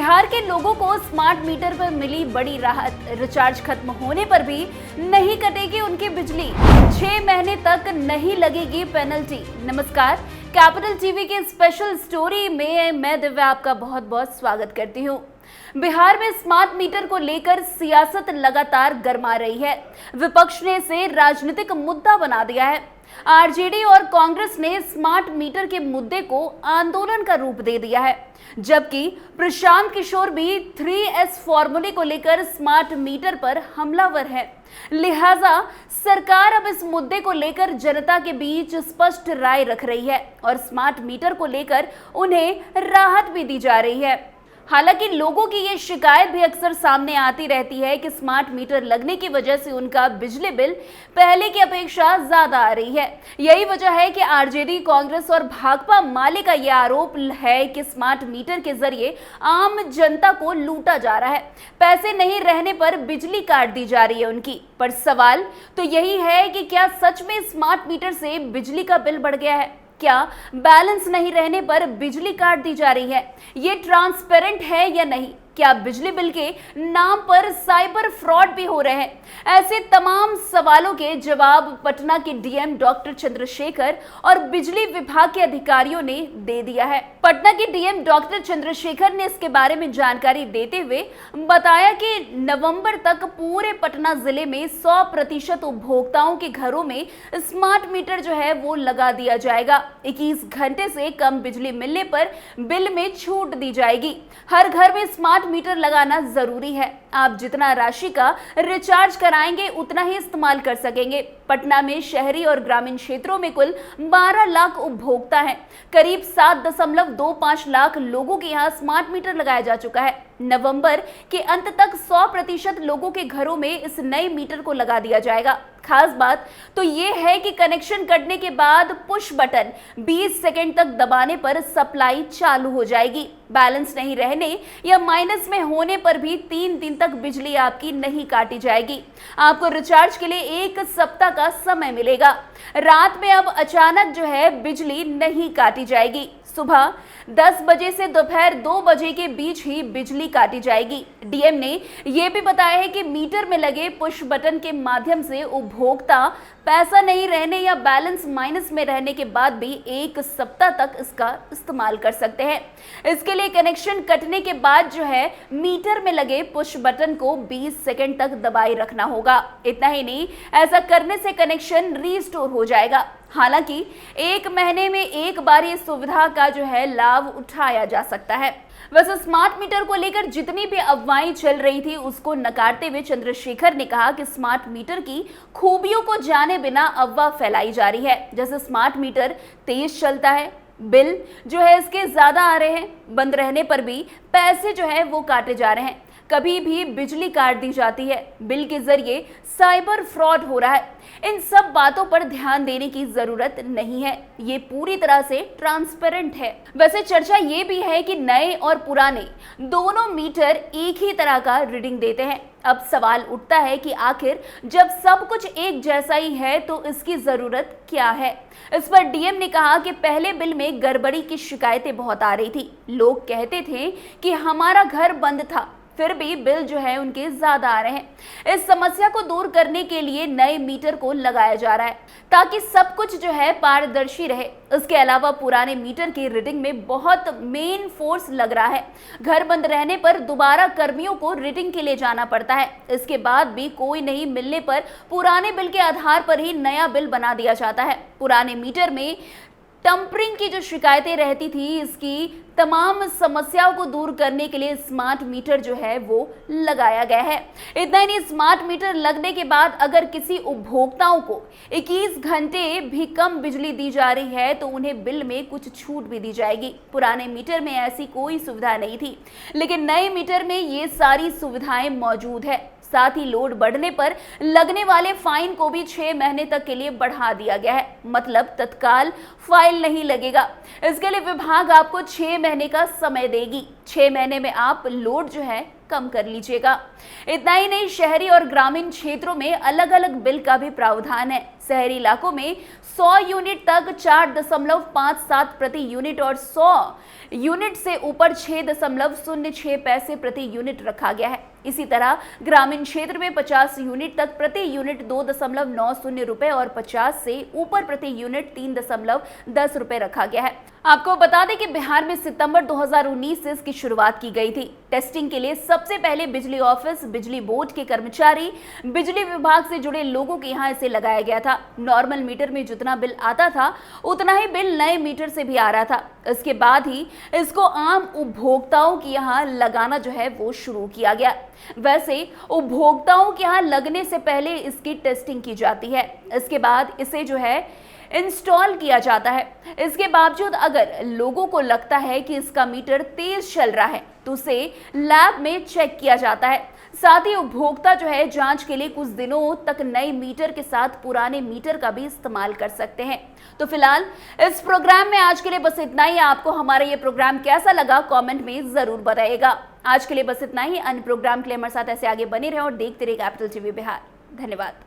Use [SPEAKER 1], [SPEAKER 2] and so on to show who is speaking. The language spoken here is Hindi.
[SPEAKER 1] बिहार के लोगों को स्मार्ट मीटर पर मिली बड़ी राहत। रिचार्ज खत्म होने पर भी नहीं कटेगी उनकी बिजली। 6 महीने तक नहीं लगेगी पेनल्टी। नमस्कार, कैपिटल टीवी के स्पेशल स्टोरी में मैं दिव्या आपका बहुत बहुत स्वागत करती हूँ। बिहार में स्मार्ट मीटर को लेकर सियासत लगातार गरमा रही है। विपक्ष ने इसे राजनीतिक मुद्दा बना दिया है। आरजेडी और कांग्रेस ने स्मार्ट मीटर के मुद्दे को आंदोलन का रूप दे दिया है, जबकि प्रशांत किशोर भी 3S फॉर्मूले को लेकर स्मार्ट मीटर पर हमलावर है। लिहाजा सरकार अब इस मुद्दे को लेकर जनता के बीच स्पष्ट राय रख रही है और स्मार्ट मीटर को लेकर उन्हें राहत भी दी जा रही है। हालांकि लोगों की ये शिकायत भी अक्सर सामने आती रहती है कि स्मार्ट मीटर लगने की वजह से उनका बिजली बिल पहले की अपेक्षा ज्यादा आ रही है। यही वजह है कि आरजेडी, कांग्रेस और भाकपा माले का ये आरोप है कि स्मार्ट मीटर के जरिए आम जनता को लूटा जा रहा है। पैसे नहीं रहने पर बिजली काट दी जा रही है उनकी। पर सवाल तो यही है कि क्या सच में स्मार्ट मीटर से बिजली का बिल बढ़ गया है? क्या बैलेंस नहीं रहने पर बिजली काट दी जा रही है? ये ट्रांसपेरेंट है या नहीं? क्या बिजली बिल के नाम पर साइबर फ्रॉड भी हो रहे हैं? ऐसे तमाम सवालों के जवाब पटना के डीएम डॉक्टर चंद्रशेखर और बिजली विभाग के अधिकारियों ने दे दिया है। पटना के डीएम डॉक्टर चंद्रशेखर ने इसके बारे में जानकारी देते हुए बताया कि नवंबर तक पूरे पटना जिले में 100% उपभोक्ताओं के घरों में स्मार्ट मीटर जो है वो लगा दिया जाएगा। 21 घंटे से कम बिजली मिलने पर बिल में छूट दी जाएगी। हर घर में स्मार्ट मीटर लगाना जरूरी है। आप जितना राशि का रिचार्ज कराएंगे उतना ही इस्तेमाल कर सकेंगे। पटना में शहरी और ग्रामीण क्षेत्रों में कुल 12 लाख उपभोक्ता हैं। करीब 7.25 लाख लोगों के यहाँ स्मार्ट मीटर लगाया जा चुका है। नवंबर के अंत तक 100% लोगों के घरों में इस नए मीटर को लगा दिया जाएगा। खास बात तो ये है कि कनेक्शन कटने के बाद पुश बटन 20 सेकंड तक दबाने पर सप्लाई चालू हो जाएगी। बैलेंस नहीं रहने या माइनस में होने पर भी 3 दिन तक बिजली आपकी नहीं काटी जाएगी। आपको रिचार्ज के लिए 1 सप्ताह का समय मिलेगा। रात में अब अचानक जो है बिजली नहीं काटी जाएगी। सुबह 10 बजे से दोपहर 2 बजे के बीच ही बिजली काटी जाएगी। डीएम ने यह भी बताया है कि मीटर में लगे पुश बटन के माध्यम से उपभोक्ता पैसा नहीं रहने या बैलेंस माइनस में रहने के बाद भी 1 सप्ताह तक इसका इस्तेमाल कर सकते हैं। इसके लिए कनेक्शन कटने के बाद जो है मीटर में लगे पुश बटन को 20 सेकंड तक दबाए रखना होगा। इतना ही नहीं, ऐसा करने से कनेक्शन रीस्टोर हो जाएगा। हालांकि 1 महीने में एक बार इस सुविधा का जो है लाभ उठाया जा सकता है। वैसे स्मार्ट मीटर को लेकर जितनी भी अफवाहें चल रही थी उसको नकारते हुए चंद्रशेखर ने कहा कि स्मार्ट मीटर की खूबियों को जाने बिना अफवाह फैलाई जा रही है। जैसे स्मार्ट मीटर तेज चलता है, बिल जो है इसके ज्यादा आ रहे हैं, बंद रहने पर भी पैसे जो है वो काटे जा रहे हैं, कभी भी बिजली काट दी जाती है, बिल के जरिए साइबर फ्रॉड हो रहा है। इन सब बातों पर ध्यान देने की जरूरत नहीं है। ये पूरी तरह से ट्रांसपेरेंट है। वैसे चर्चा ये भी है कि नए और पुराने दोनों मीटर एक ही तरह का रीडिंग देते हैं। अब सवाल उठता है कि आखिर जब सब कुछ एक जैसा ही है तो इसकी जरूरत क्या है? इस पर डीएम ने कहा कि पहले बिल में गड़बड़ी की शिकायतें बहुत आ रही थी। लोग कहते थे कि हमारा घर बंद था, फिर भी बिल जो है उनके ज्यादा आ रहे हैं। इस समस्या को दूर करने के लिए नए मीटर को लगाया जा रहा है ताकि सब कुछ जो है पारदर्शी रहे। इसके अलावा पुराने मीटर की रीडिंग में बहुत मेन फोर्स लग रहा है। घर बंद रहने पर दोबारा कर्मियों को रीडिंग के लिए जाना पड़ता है। इसके बाद भी कोई नहीं मिलने पर पुराने बिल के आधार पर ही नया बिल बना दिया जाता है। पुराने मीटर में टम्परिंग की जो शिकायतें रहती थी, इसकी तमाम समस्याओं को दूर करने के लिए स्मार्ट मीटर जो है वो लगाया गया है। इतना ही नहीं, स्मार्ट मीटर लगने के बाद अगर किसी उपभोक्ताओं को 21 घंटे भी कम बिजली दी जा रही है तो उन्हें बिल में कुछ छूट भी दी जाएगी। पुराने मीटर में ऐसी कोई सुविधा नहीं थी, लेकिन नए मीटर में ये सारी सुविधाएं मौजूद है। साथ ही लोड बढ़ने पर लगने वाले फाइन को भी 6 महीने तक के लिए बढ़ा दिया गया है। मतलब तत्काल फाइन नहीं लगेगा। इसके लिए विभाग आपको 6 महीने का समय देगी। 6 महीने में आप लोड जो है कम कर लीजिएगा। इतना ही नहीं, शहरी और ग्रामीण क्षेत्रों में अलग अलग बिल का भी प्रावधान है। शहरी इलाकों में 100 यूनिट तक 4.57 प्रति यूनिट और 100 यूनिट से ऊपर 6.06 पैसे प्रति यूनिट रखा गया है। इसी तरह ग्रामीण क्षेत्र में 50 यूनिट तक प्रति यूनिट 2.90 रुपए और 50 से ऊपर प्रति यूनिट 3.10 रुपए रखा गया है। आपको बता दें कि बिहार में सितंबर 2019 से इसकी शुरुआत की गई थी। टेस्टिंग के लिए सबसे पहले बिजली ऑफिस, बिजली बोर्ड के कर्मचारी, बिजली विभाग से जुड़े लोगों के यहाँ इसे लगाया गया था। नॉर्मल मीटर में जितना बिल आता था उतना ही बिल नए मीटर से भी आ रहा था। इसके बाद ही इसको आम उपभोक्ताओं के यहाँ लगाना जो है वो शुरू किया गया। वैसे उपभोक्ताओं के यहाँ लगने से पहले इसकी टेस्टिंग की जाती है। इसके बाद इसे जो है इंस्टॉल किया जाता है। इसके बावजूद अगर लोगों को लगता है कि इसका मीटर तेज चल रहा है तो उसे लैब में चेक किया जाता है। साथ ही उपभोक्ता जो है जांच के लिए कुछ दिनों तक नए मीटर के साथ पुराने मीटर का भी इस्तेमाल कर सकते हैं। तो फिलहाल इस प्रोग्राम में आज के लिए बस इतना ही। आपको हमारा ये प्रोग्राम कैसा लगा कमेंट में जरूर बताइएगा। आज के लिए बस इतना ही। अन्य प्रोग्राम के लिए हमारे साथ ऐसे आगे बने रहे और देखते रहिए कैपिटल टीवी बिहार। धन्यवाद।